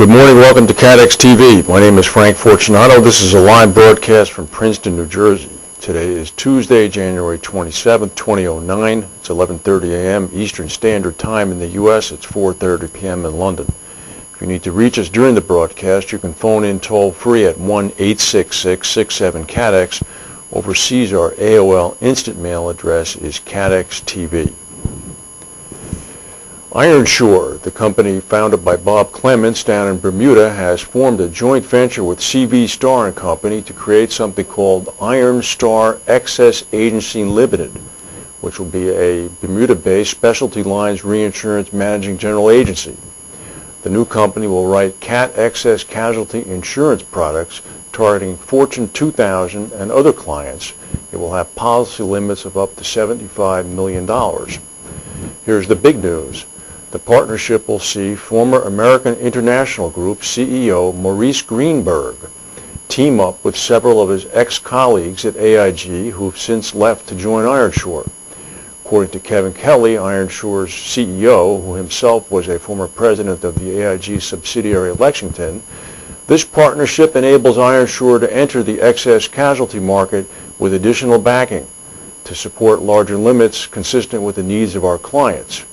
Good morning, welcome to CATEX TV. My name is Frank Fortunato. This is a live broadcast from Princeton, New Jersey. Today is Tuesday, January 27th, 2009. It's 11:30 a.m. Eastern Standard Time in the U.S. It's 4:30 p.m. in London. If you need to reach us during the broadcast, you can phone in toll-free at 1-866-67-CATEX. Overseas, our AOL instant mail address is CATEXTV. Ironshore, the company founded by Bob Clements down in Bermuda, has formed a joint venture with CV Star & Company to create something called Ironstar Excess Agency Limited, which will be a Bermuda-based specialty lines reinsurance managing general agency. The new company will write cat excess casualty insurance products targeting Fortune 2000 and other clients. It will have policy limits of up to $75 million. Here's the big news. The partnership will see former American International Group CEO Maurice Greenberg team up with several of his ex-colleagues at AIG who have since left to join Ironshore. According to Kevin Kelly, Ironshore's CEO, who himself was a former president of the AIG subsidiary Lexington, this partnership enables Ironshore to enter the excess casualty market with additional backing to support larger limits consistent with the needs of our clients.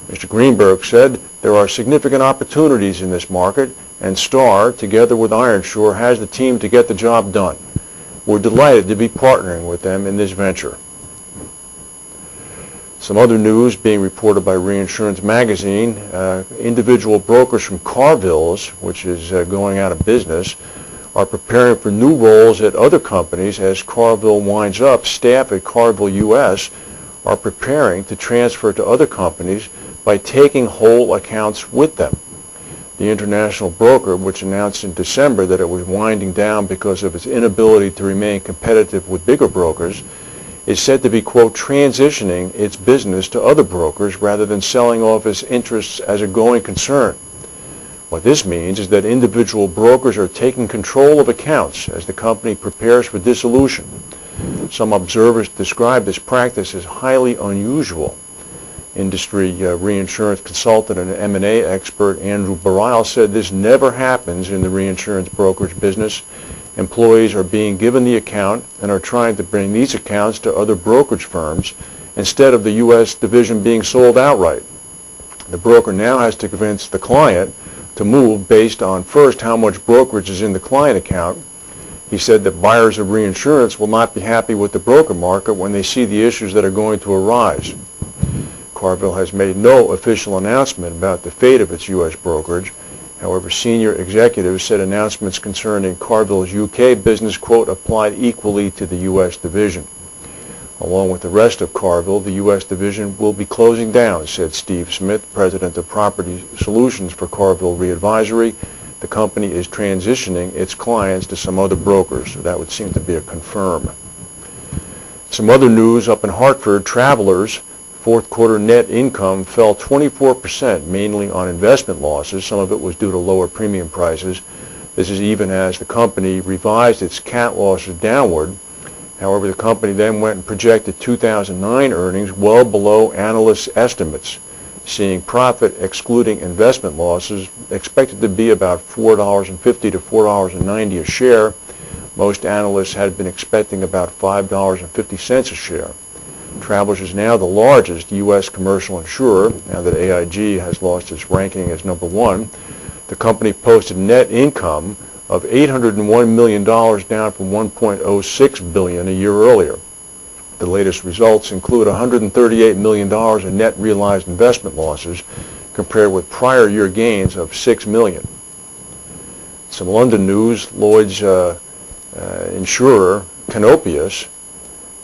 Mr. Greenberg said there are significant opportunities in this market, and Star, together with Ironshore, has the team to get the job done. We're delighted to be partnering with them in this venture. Some other news being reported by Reinsurance Magazine. Individual brokers from Carville's, which is going out of business, are preparing for new roles at other companies as Carville winds up. Staff at Carville U.S. are preparing to transfer to other companies by taking whole accounts with them. The international broker, which announced in December that it was winding down because of its inability to remain competitive with bigger brokers, is said to be, quote, transitioning its business to other brokers rather than selling off its interests as a going concern. What this means is that individual brokers are taking control of accounts as the company prepares for dissolution. Some observers describe this practice as highly unusual. Industry reinsurance consultant and M&A expert Andrew Barile said this never happens in the reinsurance brokerage business. Employees are being given the account and are trying to bring these accounts to other brokerage firms instead of the U.S. division being sold outright. The broker now has to convince the client to move based on, first, how much brokerage is in the client account. He said that buyers of reinsurance will not be happy with the broker market when they see the issues that are going to arise. Carville has made no official announcement about the fate of its U.S. brokerage. However, senior executives said announcements concerning Carville's U.K. business, quote, applied equally to the U.S. division. Along with the rest of Carville, the U.S. division will be closing down, said Steve Smith, president of Property Solutions for Carville Readvisory. The company is transitioning its clients to some other brokers, so that would seem to be a confirm. Some other news up in Hartford. Travelers' fourth quarter net income fell 24%, mainly on investment losses. Some of it was due to lower premium prices. This is even as the company revised its cat losses downward. However, the company then went and projected 2009 earnings well below analysts' estimates, seeing profit excluding investment losses expected to be about $4.50 to $4.90 a share. Most analysts had been expecting about $5.50 a share. Travelers is now the largest U.S. commercial insurer, now that AIG has lost its ranking as number one. The company posted net income of $801 million, down from $1.06 billion a year earlier. The latest results include $138 million in net realized investment losses, compared with prior year gains of $6 million. Some London news. Lloyd's insurer Canopius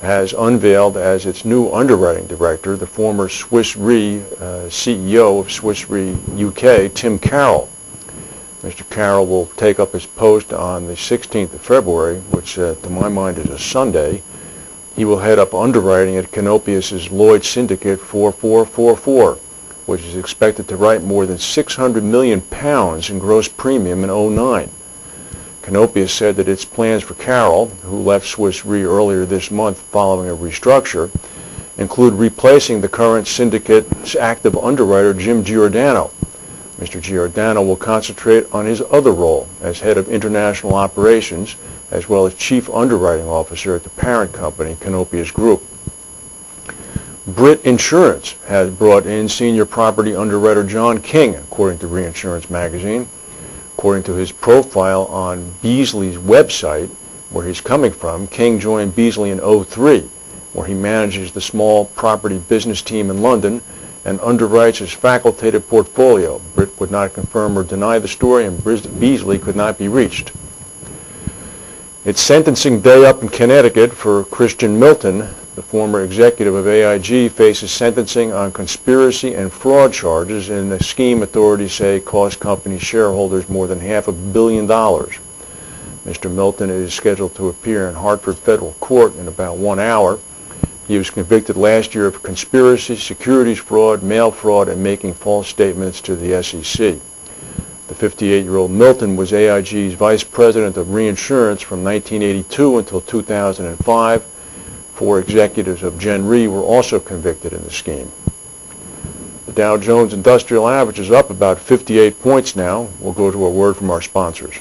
has unveiled as its new underwriting director the former Swiss Re CEO of Swiss Re UK, Tim Carroll. Mr. Carroll will take up his post on the 16th of February, which to my mind is a Sunday. He will head up underwriting at Canopius's Lloyd's Syndicate 4444, which is expected to write more than £600 million in gross premium in 2009. Canopius said that its plans for Carroll, who left Swiss Re earlier this month following a restructure, include replacing the current syndicate's active underwriter Jim Giordano. Mr. Giordano will concentrate on his other role as head of international operations, as well as chief underwriting officer at the parent company, Canopius Group. Brit Insurance has brought in senior property underwriter John King, according to Reinsurance Magazine. According to his profile on Beasley's website, where he's coming from, King joined Beasley in 2003, where he manages the small property business team in London and underwrites his facultative portfolio. Brit would not confirm or deny the story, and Beasley could not be reached. It's sentencing day up in Connecticut for Christian Milton. The former executive of AIG faces sentencing on conspiracy and fraud charges in a scheme authorities say cost company shareholders more than $500 million. Mr. Milton is scheduled to appear in Hartford Federal Court in about 1 hour. He was convicted last year of conspiracy, securities fraud, mail fraud, and making false statements to the SEC. The 58-year-old Milton was AIG's vice president of reinsurance from 1982 until 2005. 4 executives of Gen Re were also convicted in the scheme. The Dow Jones Industrial Average is up about 58 points now. We'll go to a word from our sponsors.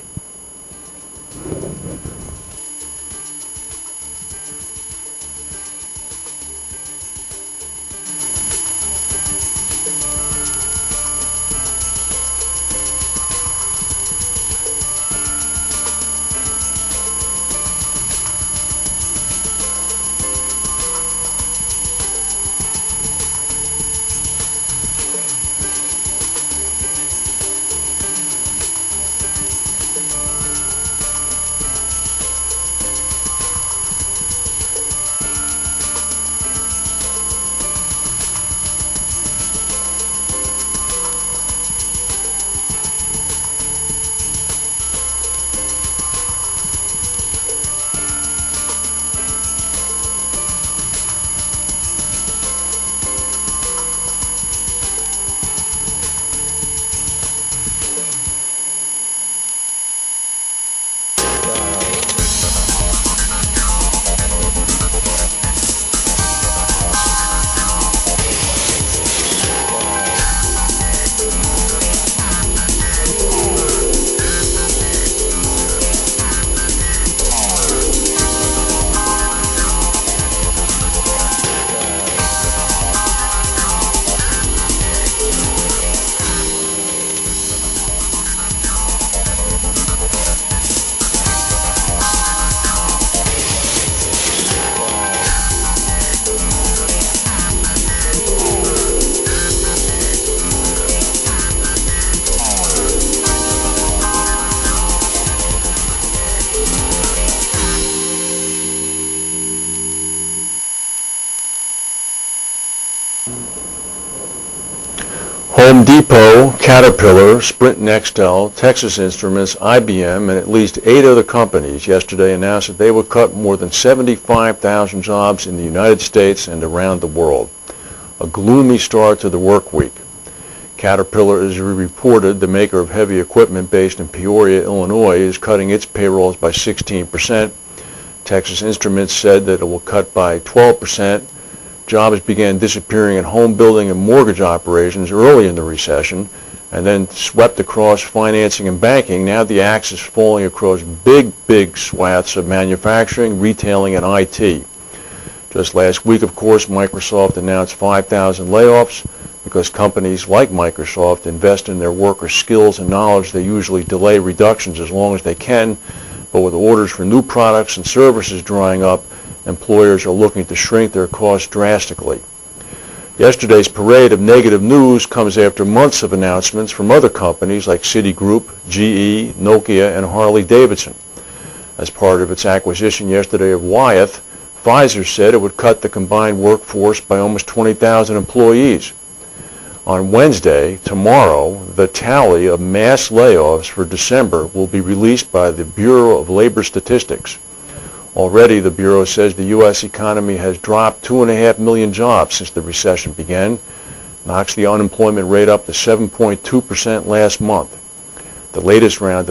Home Depot, Caterpillar, Sprint Nextel, Texas Instruments, IBM, and at least 8 other companies yesterday announced that they would cut more than 75,000 jobs in the United States and around the world. A gloomy start to the work week. Caterpillar, as reported, the maker of heavy equipment based in Peoria, Illinois, is cutting its payrolls by 16%. Texas Instruments said that it will cut by 12%. Jobs began disappearing in home building and mortgage operations early in the recession and then swept across financing and banking. Now the axe is falling across big swaths of manufacturing, retailing, and IT. Just last week, of course, Microsoft announced 5,000 layoffs. Because companies like Microsoft invest in their workers' skills and knowledge, they usually delay reductions as long as they can. But with orders for new products and services drying up, employers are looking to shrink their costs drastically. Yesterday's parade of negative news comes after months of announcements from other companies like Citigroup, GE, Nokia, and Harley-Davidson. As part of its acquisition yesterday of Wyeth, Pfizer said it would cut the combined workforce by almost 20,000 employees. On Wednesday, tomorrow, the tally of mass layoffs for December will be released by the Bureau of Labor Statistics. Already, the Bureau says the U.S. economy has dropped 2.5 million jobs since the recession began, knocks the unemployment rate up to 7.2% last month. The latest round of